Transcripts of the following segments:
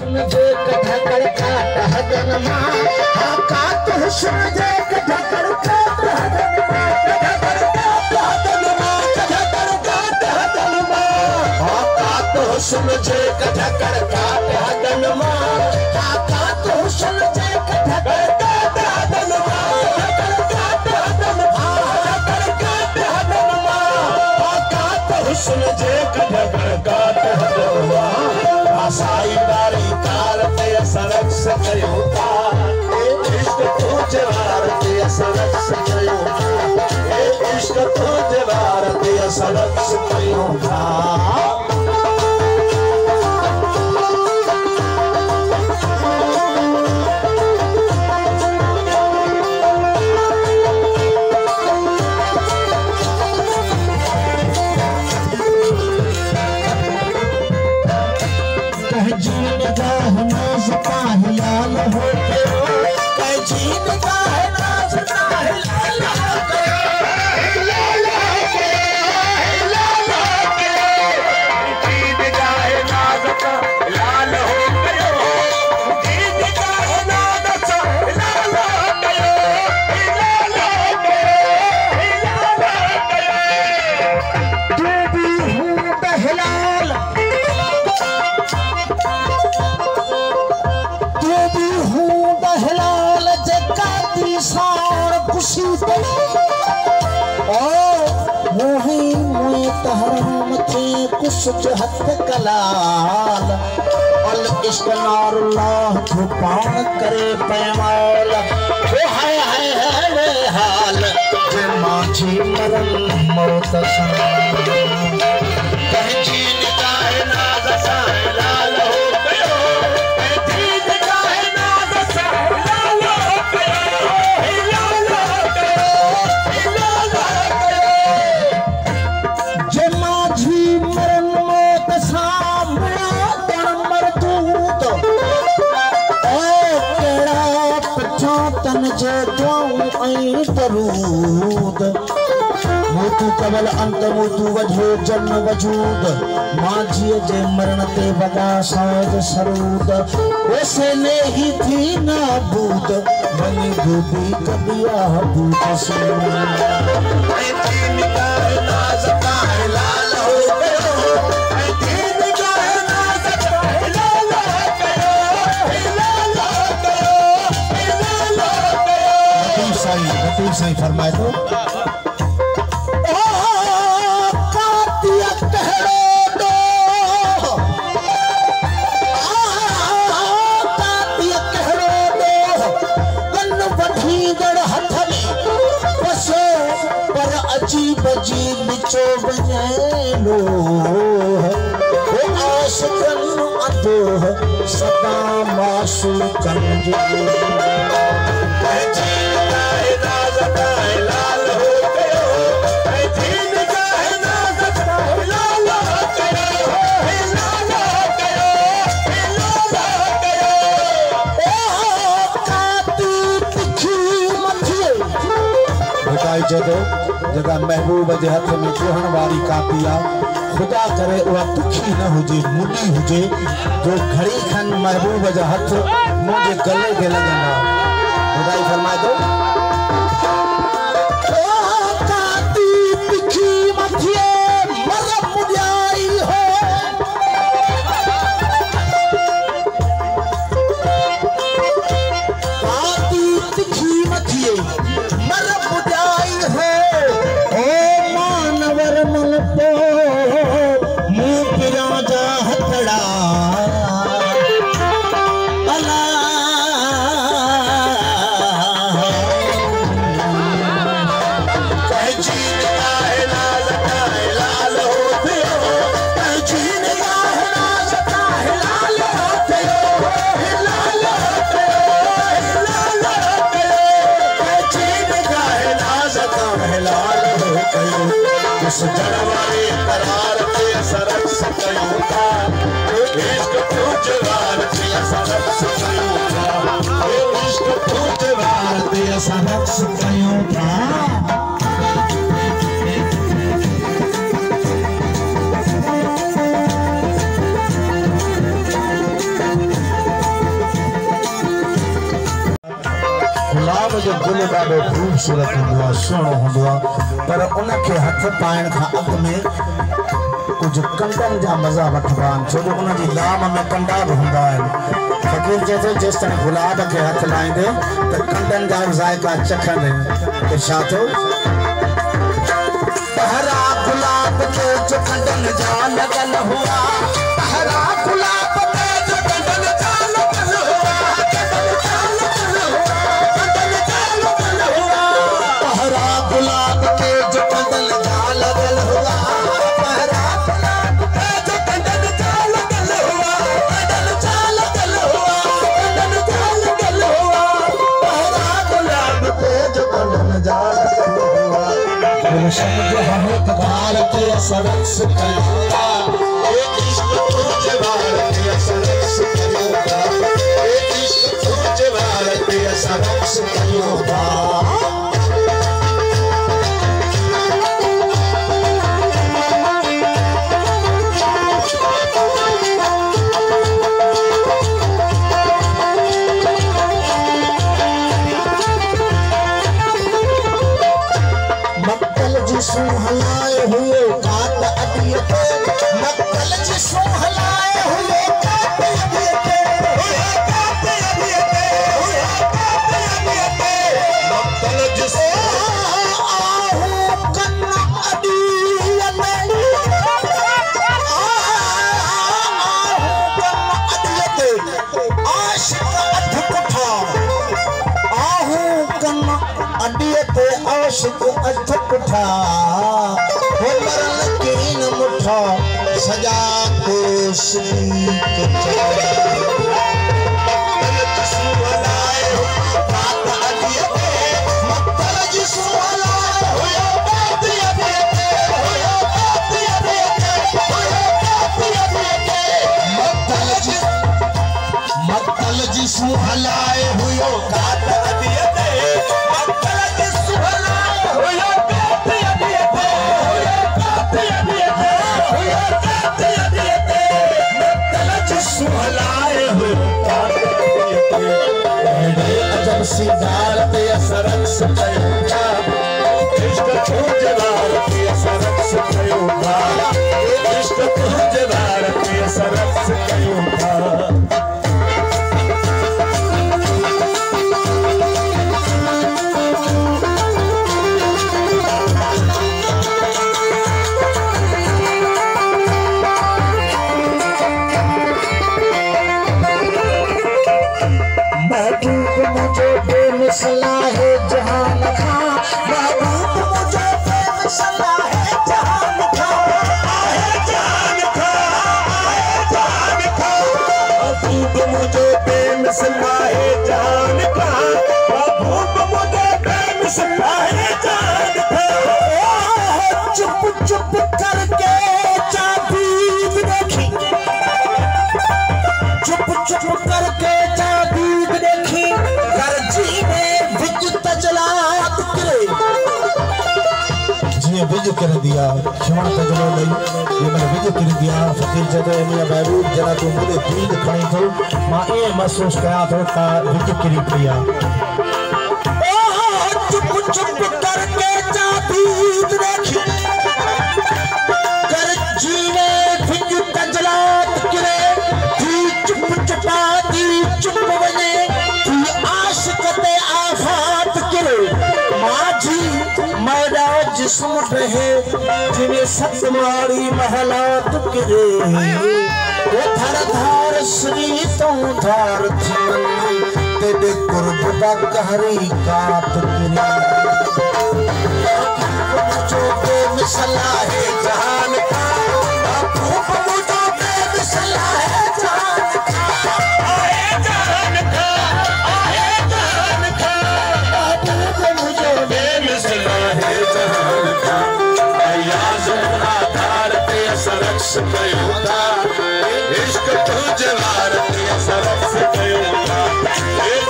हुस्न जे ढकड़ काट हदन मां आकात हुस्न जे ढकड़ काट हदन मां ढकड़ काट हदन मां ढकड़ काट हदन मां आकात हुस्न जे ढकड़ काट हदन मां आकात हुस्न जे ढकड़ काट हदन मां ढकड़ काट हदन मां ढकड़ काट हदन मां आकात हुस्न जे ढकड़ काट हदन मां आसाई दारी कार ते सड़क से कयो था इश्क तुझे वार ते सड़क से कयो था इश्क तुझे वार ते सड़क से कयो था हथ कलाल अल इश्क नारुल्लाह छुपान करे पैमाल हाय हाय वे हाल जे माछी मरन मौत कहीं निगाह नाज सा लाल हो गयो कहीं निगाह नाज सा लाल हो गयो लाल हो गयो लाल हो गयो जे माछी मरन जे दुआऊं ऐं दरूद मोतू कबल अंत मोतू वजो जन्म वजूद माझीअ जे मरण ते वगा साज सरूद वैसे ने ही थी नाबूद बनी दूधी कबिया बूत से नाज का लाल हो गयो साईं फरमाए तो अजीब अजीब बिचो बजालो आशिकन अतो सदा मासूम कंजो जगह महबूब के हथ में कोहण वाली कापी आ खुदा करे वह तुखी न हुजे मुनी हुजे जो घड़ी खन महबूब जा हथ मुझे गले के लगना खुदाई फरमाए दो उस जड़वाए करार पे सरक सकयो था इश्क तुझवार पे सरक सकयो था इश्क तुझवार पे सरक सकयो था गुलाब जो गुल ॾाढो ख़ूबसूरत हूंदो आहे, सुहिणो हूंदो आहे, पर उनखे हथ पाइण खां अॻु में कुछ कंडन जा मज़ा वठबा आहिनि, छो जो उन जी लाम में कंडा बि हूंदा आहिनि। फ़क़ीर चए थो जेसि ताईं गुलाब खे हथ लाहींदे त कंडन जा ज़ाइका चखंदे। छा थियो? पहरा गुलाब के जो कंडन जा लॻल हुआ, पहरा गुलाब के जो कंडन जा लॻल हुआ, कंडन जा लॻल हुआ, कंडन जा लॻल हुआ, पहरा गुलाब के जो कंडन जा लॻल हुआ, पहरा गुलाब के जो कंडन जा लॻल हुआ, कंडन जा लॻल हुआ, कंडन जा लॻल हुआ, पहरा गुलाब के जो कंडन जा लॻल हुआ। समझो हमें कबार के सरक्स करूँगा, एक इश्क तुझे वार के सरक्स करूँगा, एक इश्क तुझे वार के सरक्स करूँगा। हलाए हुए काट अदिए के, मक्कल जिसो हलाए हुए काट अदिए के, काट अदिए के, काट अदिए के, मक्कल जिसो आहू कन्ना अदिए में, आहू कन्ना अदिए के, आशिक अधकुठा, आहू कन्ना अदिए के आशिक अधकुठा, हो मरल कीन मुठा सजा कोश के चले। मक्तल जिसु हलाए हुए काट अदिए के, मक्तल जिसु हलाए हुए काट अदिए के, काट अदिए के, काट अदिए के, मक्तल जिसु हलाए हुए काट अदिए के, मक्तल जिसु हलाए हुए अजब सी दाल पे सरक्स कयूंगा, इश्क तुझे वार पे सरक्स कयूंगा, इश्क तुझे वार पे सरक्स कयूंगा। सलाहे जहान खां, महबूब मुझे सलाहे जहान खां, आहे जान खां, आहे जान खां, महबूब मुझे सलाहे जहान खां, महबूब मुझे सलाहे जहान खां। चुप चुप करके चाबीक देखी, चुप चुप करके चाबीक देखी, गर्जी में विज तजलात करे, जिये विज कर दिया क्षण तजलो लई, ये मैंने विज कर दिया। फ़कीर जदो मियां महबूब जना तू मुझे दीद खणी थो, मां ये महसूस कया थो ता विज करी पिया। चुप चुप करके चाबीक देखी, गर्जी में विज तजलात करे, थी चुप चुपा दी चुप वने, थी आशिक ते आफात करे, माझी मैडा जिस्म रहे जिन्हें सतमारी महलात करे, वो धर धार श्री तो धार थी तेरे कुर्ब दा कहरी कात करे। मुझो बेमिसला है जहान का, महबूब मुझो बेमिसला है जहान का, आहे जान का, आहे जान का, महबूब मुझो बेमिसला है जहान का। अयाज़ों आधार पे सरक्स कयूंगा, इश्क तुझे वार पे सरक्स कयूंगा,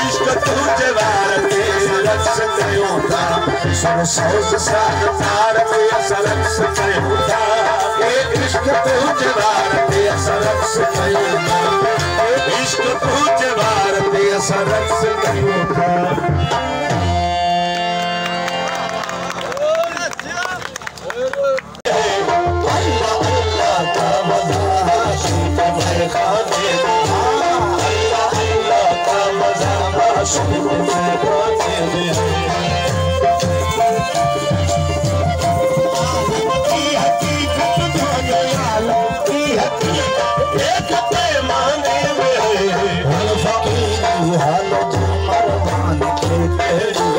इश्क तुझे वार पे सरक्स कयूंगा, सब सोच साधार पे सरक्स कयूंगा, इश्क तुझे वार पे सरक्स कयूंगा, इश्क तुझे वार पे सरक्स कयूंगा। हाल फकीर हाल मरदान के